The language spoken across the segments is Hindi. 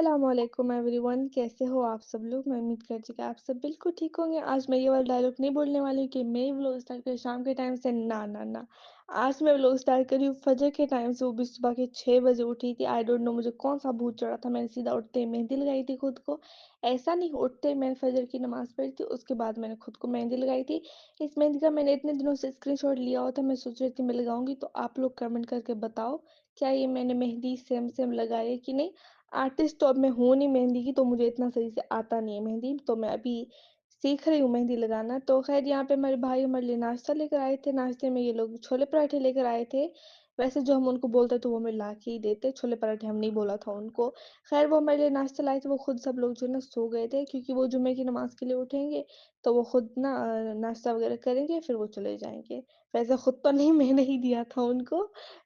अस्सलामुअलैकुम एवरीवन, कैसे हो आप सब लोग। मैं उम्मीद करती हूँ कि आप सब बिल्कुल ठीक होंगे। आज मैं ये वाला डायलॉग नहीं बोलने वाली हूँ कि मैं ये व्लॉग स्टार्ट करी शाम के टाइम से। ना ना ना, आज मैं व्लॉग स्टार्ट करी हूँ फजर के टाइम से। वो भी सुबह के 6 बजे उठी थी। आई डोंट नो मुझे कौन सा भूत चढ़ा था। मैंने सीधा उठते ही मेहंदी लगाई थी खुद को। ऐसा नहीं, उठते ही मैंने फजर की नमाज पढ़ी थी, उसके बाद मैंने खुद को मेहंदी लगाई थी। इस मेहंदी का मैंने इतने दिनों से स्क्रीनशॉट लिया हुआ था। मैं सोच रही थी मैं लगाऊंगी, तो आप लोग कमेंट करके बताओ क्या ये मैंने मेहंदी सेम सेम लगाई है कि नहीं। आर्टिस्ट तो अब मैं हूँ नहीं मेहंदी की, तो मुझे इतना सही से आता नहीं है मेहंदी, तो मैं अभी सीख रही हूँ मेहंदी लगाना। तो खैर यहाँ पे मेरे भाई हमारे लिए नाश्ता लेकर आए थे। नाश्ते में ये लोग छोले पराठे लेकर आए थे। वैसे जो हम उनको बोलते तो वो हमें ला के ही देते, छोले पराठे हम नहीं बोला था उनको। खैर वो हमारे लिए नाश्ता लाए थे। वो खुद सब लोग जो है ना सो गए थे, क्योंकि वो जुम्मे की नमाज के लिए उठेंगे तो वो खुद ना नाश्ता वगैरह करेंगे, फिर वो चले जाएंगे। वैसे खुद तो नहीं, मैंने ही दिया था उनको।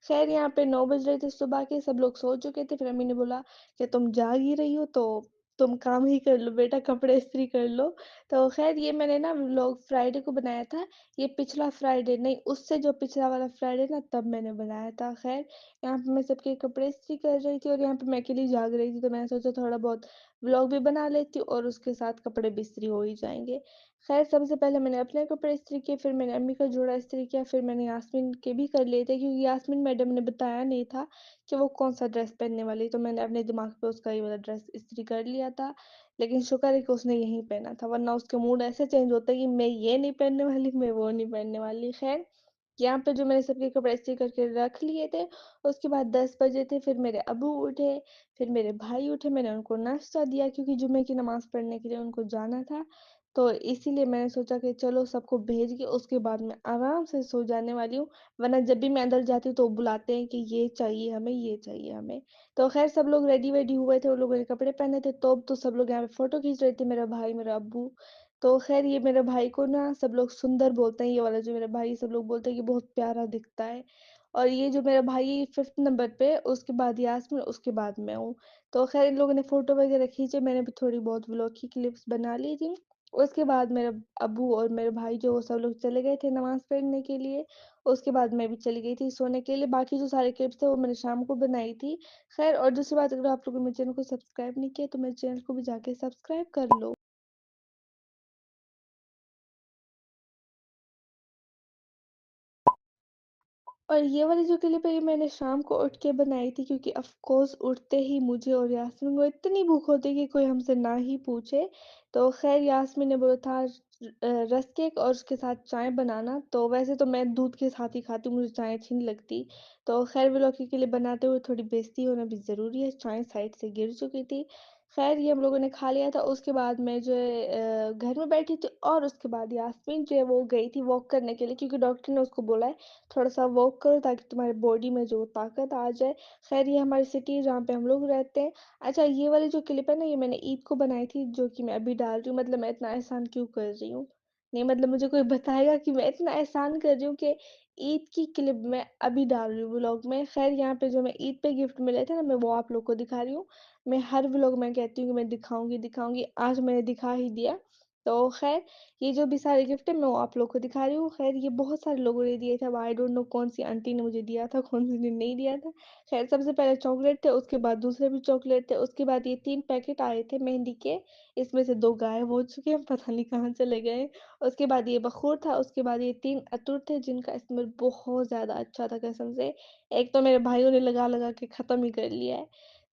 खैर यहाँ पे 9 बज रहे थे सुबह के, सब लोग सो चुके थे। फिर अम्मी ने बोला कि तुम जाग ही रही हो तो तुम काम ही कर लो बेटा, कपड़े इस्त्री कर लो। तो खैर ये मैंने ना व्लॉग फ्राइडे को बनाया था। ये पिछला फ्राइडे नहीं, उससे जो पिछला वाला फ्राइडे ना, तब मैंने बनाया था। खैर यहाँ पे मैं सबके कपड़े इस्त्री कर रही थी और यहाँ पे मैं अकेली जाग रही थी, तो मैंने सोचा थोड़ा बहुत व्लॉग भी बना लेती हूँ और उसके साथ कपड़े भी इस्त्री हो ही जाएंगे। खैर सबसे पहले मैंने अपने कपड़े इस्त्री किए, फिर मैंने अम्मी का जोड़ा इस्त्री किया, फिर मैंने यास्मीन के भी कर लिए थे, क्योंकि यास्मीन मैडम ने बताया नहीं था कि वो कौन-सा ड्रेस पहनने वाली है, तो मैंने अपने दिमाग पे उसका ये वाला ड्रेस इस्त्री कर लिया था। लेकिन शुक्र है कि उसने यही पहना था, वरना उसके मूड ऐसे चेंज होते कि मैं ये नहीं पहनने वाली, मैं वो नहीं पहनने वाली। खैर, यहाँ पे जो मैंने सबके कपड़े इस्त्री करके रख लिए थे, उसके बाद 10 बजे थे, फिर मेरे अब्बू उठे, फिर मेरे भाई उठे, मैंने उनको नाश्ता दिया क्योंकि जुम्मे की नमाज़ पढ़ने के लिए उनको जाना था। तो इसीलिए मैंने सोचा कि चलो सबको भेज के उसके बाद मैं आराम से सो जाने वाली हूँ। वरना जब भी मैं अंदर जाती हूँ तो वो बुलाते हैं कि ये चाहिए हमें, ये चाहिए हमें। तो ख़ैर सब लोग रेडी-वेडी हुए थे, उन लोगों ने कपड़े पहने थे, तो सब लोग यहाँ पे फ़ोटो खींच रहे थे, मेरा भाई, मेरा अब्बू। तो ख़ैर ये मेरे भाई को ना सब लोग सुंदर बोलते हैं, ये वाला जो मेरा भाई है, सब लोग बोलते हैं कि बहुत प्यारा दिखता है। और ये जो मेरा भाई है 5th नंबर पे, उसके बाद यास्मीन, उसके बाद मैं हूँ। तो ख़ैर इन लोगों ने फ़ोटो वग़ैरह खींचे, मैंने भी थोड़ी बहुत व्लॉग की क्लिप्स बना ली थी। उसके बाद मेरा अब्बू और मेरे भाई जो वो सब लोग चले गए थे नमाज़ पढ़ने के लिए। उसके बाद मैं भी चली गई थी सोने के लिए। बाकी जो सारे क्लिप्स थे वो मैंने शाम को बनाई थी। ख़ैर और दूसरी बात, अगर आप लोगों ने मेरे चैनल को सब्सक्राइब नहीं किया तो मेरे चैनल को भी जाके सब्सक्राइब कर लो। और ये वाली जो क्लिप है ये मैंने शाम को उठ के बनाई थी, क्योंकि ऑफ कोर्स उठते ही मुझे और यास्मीन को इतनी भूख होती है कि कोई हमसे ना ही पूछे। तो ख़ैर यास्मीन ने बोला था रस्क केक और उसके साथ चाय बनाना। तो वैसे तो मैं दूध के साथ ही खाती हूँ, मुझे चाय अच्छी नहीं लगती। तो ख़ैर व्लॉग के लिए बनाते हुए थोड़ी बेइज़्ज़ती होना भी ज़रूरी है, चाय साइड से गिर चुकी थी। ख़ैर ये हम लोगों ने खा लिया था, उसके बाद मैं जो है घर में बैठी थी और उसके बाद यास्मीन जो है वो गई थी वॉक करने के लिए, क्योंकि डॉक्टर ने उसको बोला है थोड़ा-सा वॉक करो ताकि तुम्हारी बॉडी में जो ताकत आ जाए। ख़ैर ये हमारी सिटी है जहाँ पे हम लोग रहते हैं। अच्छा ये वाली जो क्लिप है ना, ये मैंने ईद को बनाई थी, जो कि मैं अभी डाल रही हूँ। मतलब मैं इतना एहसान क्यों कर रही हूँ? नहीं मतलब मुझे कोई बताएगा कि मैं इतना एहसान कर रही हूँ कि ईद की क्लिप मैं अभी डाल रही हूँ व्लॉग में। ख़ैर यहाँ पे जो मैं ईद पे गिफ्ट मिले थे ना, मैं वो आप लोग को दिखा रही हूँ। मैं हर व्लॉग में कहती हूँ कि मैं दिखाऊँगी, दिखाऊँगी, आज मैंने दिखा ही दिया। तो ख़ैर ये जो भी सारे गिफ्ट है मैं वो आप लोग को दिखा रही हूँ। ख़ैर ये बहुत सारे लोगों ने दिए थे, अब आई डोंट नो कौन-सी आंटी ने मुझे दिया था, कौन-सी ने नहीं दिया था। ख़ैर सबसे पहले चॉकलेट थे, उसके बाद दूसरे भी चॉकलेट थे, उसके बाद ये 3 पैकेट आए थे मेहंदी के, इसमें से 2 गायब हो चुके हैं, पता नहीं कहाँ चले गए। उसके बाद ये बख़ूर था, उसके बाद ये 3 अतुर थे जिनका स्मेल बहुत ज़्यादा अच्छा था कसम से। एक तो मेरे भाइयों ने लगा-लगा के ख़त्म ही कर लिया है।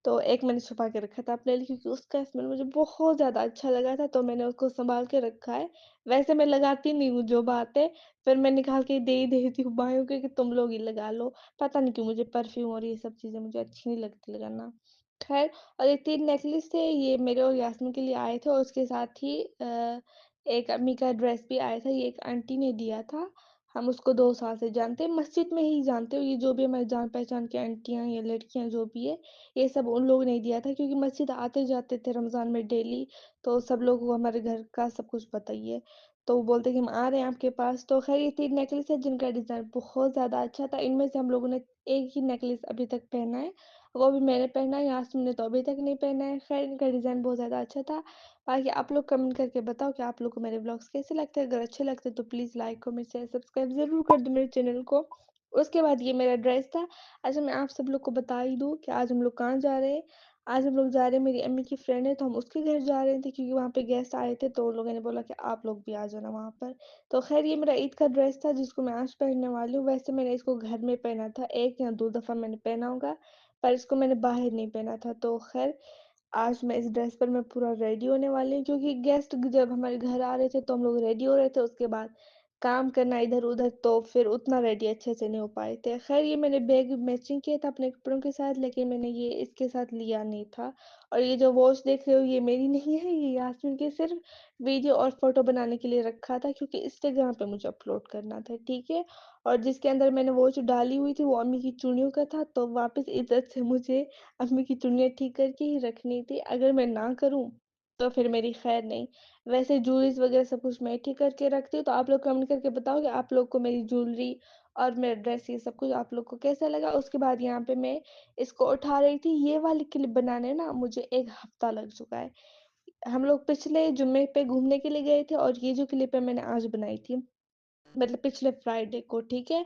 तो एक मैंने छुपा के रखा था अपने लिए, क्योंकि उसका स्मेल मुझे बहुत ज़्यादा अच्छा लगा था, तो मैंने उसको सँभाल के रखा है। वैसे मैं लगाती नहीं हूँ जो बात है, फिर मैं निकाल के दे ही देती हूँ भाइयों को कि तुम लोग ही लगा लो। पता नहीं क्यों मुझे परफ्यूम और ये सब चीज़ें मुझे अच्छी नहीं लगती लगाना। ख़ैर और ये 3 नेकलेस थे, ये मेरे और यास्मीन के लिए आए थे और उसके साथ ही एक अम्मी का ड्रेस भी आया था, ये एक आंटी ने दिया था। हम उसको 2 साल से जानते हैं, मस्जिद में ही जानते हो, ये जो भी हमारी जान-पहचान की आंटियाँ या लड़कियाँ जो भी है, ये सब उन लोगों ने ही दिया था, क्योंकि मस्जिद आते-जाते थे रमज़ान में डेली, तो सब लोग को हमारे घर का सब कुछ पता ही है। तो वो बोलते कि हम आ रहे हैं आपके पास। तो ख़ैर ये 3 नेकलेस है जिनका डिज़ाइन बहुत ज़्यादा अच्छा था। इनमें से हम लोगों ने एक ही नेकलेस अभी तक पहना है, वो भी मैंने पहना है, यास्मीन ने तो अभी तक नहीं पहना है। ख़ैर इनका डिज़ाइन बहुत ज़्यादा अच्छा था। बाकी आप लोग कमेंट करके बताओ कि आप लोग को मेरे व्लॉग्स कैसे लगते हैं? अगर अच्छे लगते हैं तो please like, comment, share, subscribe ज़रूर कर दो मेरे चैनल को। उसके बाद ये मेरा ड्रेस था। अच्छा मैं आप सब लोग को बता ही दूँ कि आज हम लोग कहाँ जा रहे हैं। आज हम लोग जा रहे हैं, मेरी अम्मी की फ्रेंड है, तो हम उसके घर जा रहे थे क्योंकि वहाँ पे गेस्ट आए थे, तो उन लोगों ने बोला कि आप लोग भी आ जाना वहाँ पर। तो ख़ैर ये मेरा ईद का ड्रेस था जिसको मैं आज पहनने वाली हूँ। वैसे मैंने इसको घर में पहना था, 1 या 2 दफ़ा मैंने पहना होगा, पर इसको मैंने बाहर नहीं पहना था। तो ख़ैर आज मैं इस ड्रेस पर मैं पूरा रेडी होने वाली हूँ क्योंकि गेस्ट जब हमारे घर आ रहे थे तो हम लोग रेडी हो रहे थे, उसके बाद काम करना इधर-उधर तो फिर उतना रेडी अच्छे से नहीं हो पाए थे। ख़ैर ये मैंने बैग मैचिंग किया था अपने कपड़ों के साथ, लेकिन मैंने ये इसके साथ लिया नहीं था। और ये जो वॉच देख रहे हो ये मेरी नहीं है, ये यास्मीन की सिर्फ़ वीडियो और फ़ोटो बनाने के लिए रखा था क्योंकि इंस्टाग्राम पे मुझे अपलोड करना था, ठीक है? और जिसके अंदर मैंने वॉच डाली हुई थी वो अम्मी की चूड़ियों का था, तो वापस इज़्ज़त से मुझे अम्मी की चुन्नियाँ ठीक करके ही रखनी थी, अगर मैं ना करूँ, तो फिर मेरी खैर नहीं। वैसे ज्वेलरीज़ वगैरह सब कुछ मैं ठीक करके रखती हूँ, तो आप लोग कमेंट करके बताओ कि आप लोग को मेरी ज्वेलरी और मेरा ड्रेस ये सब कुछ आप लोग को कैसा लगा? उसके बाद यहाँ पे मैं इसको उठा रही थी, ये वाली क्लिप बनाने ना मुझे 1 हफ्ता लग चुका है। हम लोग पिछले जुम्मे पे घूमने के लिए गए थे और ये जो क्लिप है मैंने आज बनाई थी। मतलब पिछले फ्राइडे को, ठीक है?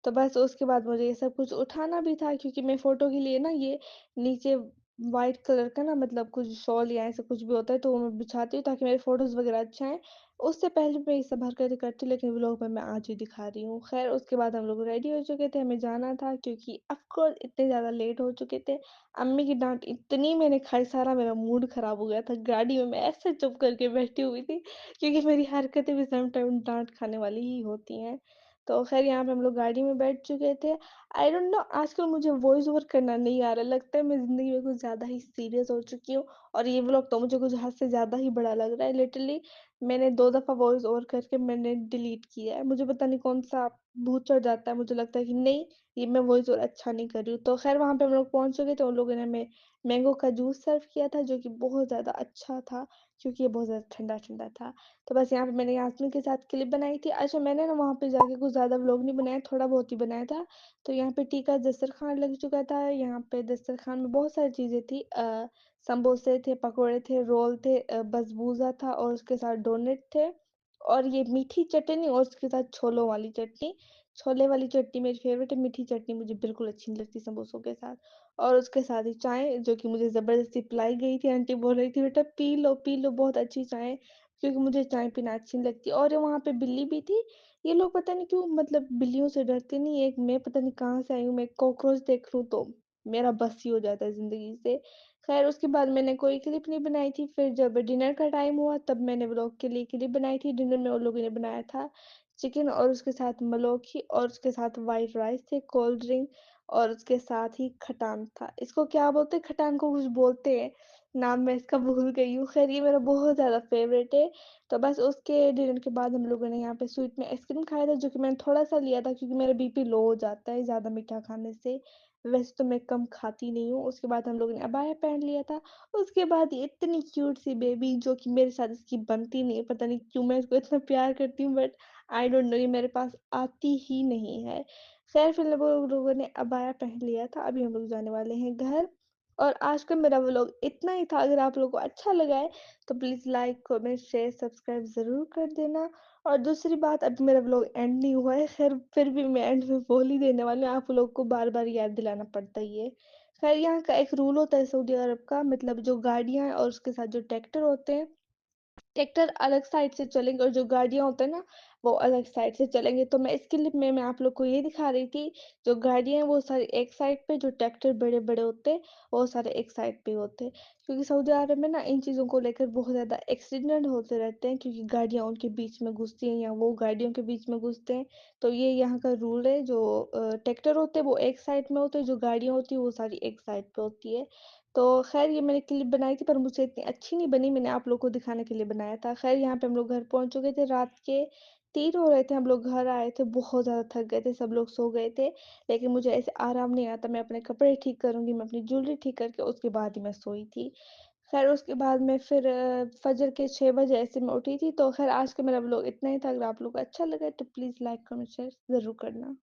तो बस उसके बाद मुझे ये सब कुछ उठाना भी था क्योंकि मैं फ़ोटो के लिए ना ये नीचे व्हाइट कलर का ना मतलब कुछ शॉल या ऐसा कुछ भी होता है तो वो मैं बिछाती हूँ ताकि मेरे फ़ोटोज़ वगैरह अच्छे आएँ। उससे पहले मैं ये सब हरकतें करती हूँ लेकिन व्लॉग में मैं आज ही दिखा रही हूँ। ख़ैर उसके बाद हम लोग रेडी हो चुके थे, हमें जाना था क्योंकि ऑफ़ कोर्स इतने ज़्यादा लेट हो चुके थे। अम्मी की डाँट इतनी मैंने खाई, सारा मेरा मूड ख़राब हो गया था। गाड़ी में मैं ऐसे चुप करके बैठी हुई थी क्योंकि मेरी हरकतें भी सम टाइम डाँट खाने वाली ही होती हैं। तो ख़ैर यहाँ पे हम लोग गाड़ी में बैठ चुके थे। आई डोंट नो आजकल मुझे वॉइस ओवर करना नहीं आ रहा, लगता है मैं ज़िंदगी में कुछ ज़्यादा ही सीरियस हो चुकी हूँ और ये व्लॉग तो मुझे कुछ हद से ज़्यादा ही बड़ा लग रहा है। लिटरली मैंने 2 दफ़ा वॉइस ओवर करके मैंने डिलीट किया है। मुझे पता नहीं कौन-सा भूत चढ़ जाता है, मुझे लगता है कि नहीं, ये मैं वॉइस ओवर अच्छा नहीं कर रही हूँ। तो ख़ैर वहाँ पे हम लोग पहुँच चुके थे, उन लोगों ने हमें मैंगो का जूस सर्व किया था जो कि बहुत ज़्यादा अच्छा था क्योंकि ये बहुत ज़्यादा ठंडा-ठंडा था। तो बस यहाँ पे मैंने यास्मीन के साथ क्लिप बनाई थी। अच्छा मैंने ना वहाँ पे जाके कुछ ज़्यादा व्लॉग नहीं बनाया, थोड़ा बहुत ही बनाया था। तो यहाँ पे टीका दस्तरखान लग चुका था, यहाँ पे दस्तरखान में बहुत सारी चीज़ें थी समोसे थे, पकोड़े थे, रोल थे बसबूज़ा था और उसके साथ डोनट थे और ये मीठी चटनी और उसके साथ छोलों वाली चटनी। छोले वाली चटनी मेरी फ़ेवरेट है, मीठी चटनी मुझे बिल्कुल अच्छी नहीं लगती समोसों के साथ। और उसके साथ ही चाय जो कि मुझे ज़बरदस्ती पिलाई गई थी, आंटी बोल रही थी, "बेटा पी लो बहुत अच्छी चाय है।" क्योंकि मुझे चाय पीना अच्छी नहीं लगती और वहाँ पे बिल्ली भी थी। ये लोग पता नहीं क्यों मतलब बिल्लियों से डरते नहीं, एक मैं पता नहीं कहाँ से आई हूँ, मैं कॉकरोच देख लूँ तो मेरा बस ही हो जाता है ज़िंदगी से। ख़ैर उसके बाद मैंने कोई क्लिप नहीं बनाई थी, फिर जब डिनर का टाइम हुआ तब मैंने व्लॉग के लिए क्लिप बनाई थी। डिनर में उन लोगों ने बनाया था चिकन और उसके साथ मलोखी और उसके साथ व्हाइट राइस थे, कोल्ड ड्रिंक और उसके साथ ही खटान था। इसको क्या बोलते हैं? खटान को कुछ बोलते हैं, नाम मैं इसका भूल गई हूँ। ख़ैर ये मेरा बहुत ज़्यादा फ़ेवरेट है। तो बस उसके डिनर के बाद हम लोगों ने यहाँ पे स्वीट में आइसक्रीम खाया था जो कि मैंने थोड़ा-सा लिया था क्योंकि मेरा बीपी लो हो जाता है ज़्यादा मीठा खाने से। वैसे तो मैं कम खाती नहीं हूँ। उसके बाद हम लोगों ने अबाया पहन लिया था। उसके बाद ये इतनी क्यूट सी बेबी जो कि मेरे साथ इसकी बनती नहीं है, पता नहीं क्यों मैं इसको इतना प्यार करती हूँ बट आई डोंट नो ये मेरे पास आती ही नहीं है। ख़ैर फिर वो लोगों ने अबाया पहन लिया था, अभी हम लोग जाने वाले हैं घर। और आज का मेरा व्लॉग इतना ही था, अगर आप लोगों को अच्छा लगा है तो please like, comment, share, subscribe ज़रूर कर देना। और दूसरी बात अभी मेरा व्लॉग एंड नहीं हुआ है, ख़ैर फिर भी मैं एंड में बोल ही देने वाली हूँ, आप लोग को बार-बार याद दिलाना पड़ता ही है। ख़ैर यहाँ का एक रूल होता है सऊदी अरब का मतलब जो गाड़ियाँ हैं और उसके साथ जो ट्रैक्टर होते हैं ट्रैक्टर अलग साइड से चलेंगे और जो गाड़ियाँ होते हैं ना, वो अलग साइड से चलेंगे। तो मैं इस क्लिप में मैं आप लोग को ये दिखा रही थी, जो गाड़ियाँ हैं वो सारी एक साइड पे, जो ट्रैक्टर बड़े-बड़े होते हैं, वो सारे एक साइड पे होते हैं। क्योंकि सऊदी अरब में ना इन चीज़ों को लेकर बहुत ज़्यादा एक्सीडेंट होते रहते हैं क्योंकि गाड़ियाँ उनके बीच में घुसती हैं या वो गाड़ियों के बीच में घुसते हैं। तो ये यहाँ का रूल है, जो ट्रैक्टर होते हैं वो एक साइड में होते हैं, जो गाड़ियाँ होती हैं वो सारी एक साइड पे होती है। तो ख़ैर ये मैंने क्लिप बनाई थी पर मुझसे इतनी अच्छी नहीं बनी, मैंने आप लोग को दिखाने के लिए बनाया था। ख़ैर यहाँ पे हम लोग घर पहुँच चुके थे, रात के 3 हो रहे थे, हम लोग घर आए थे, बहुत ज़्यादा थक गए थे, सब लोग सो गए थे। लेकिन मुझे ऐसे आराम नहीं आता, मैं अपने कपड़े ठीक करूँगी, मैं अपनी ज्वेलरी ठीक करके उसके बाद ही मैं सोई थी। ख़ैर उसके बाद मैं फिर फ़जर के 6 बजे ऐसे मैं उठी थी, तो ख़ैर आज का मेरा व्लॉग इतना ही था। अगर आप लोग को अच्छा लगा तो प्लीज़ लाइक, कमेंट, शेयर ज़रूर करना।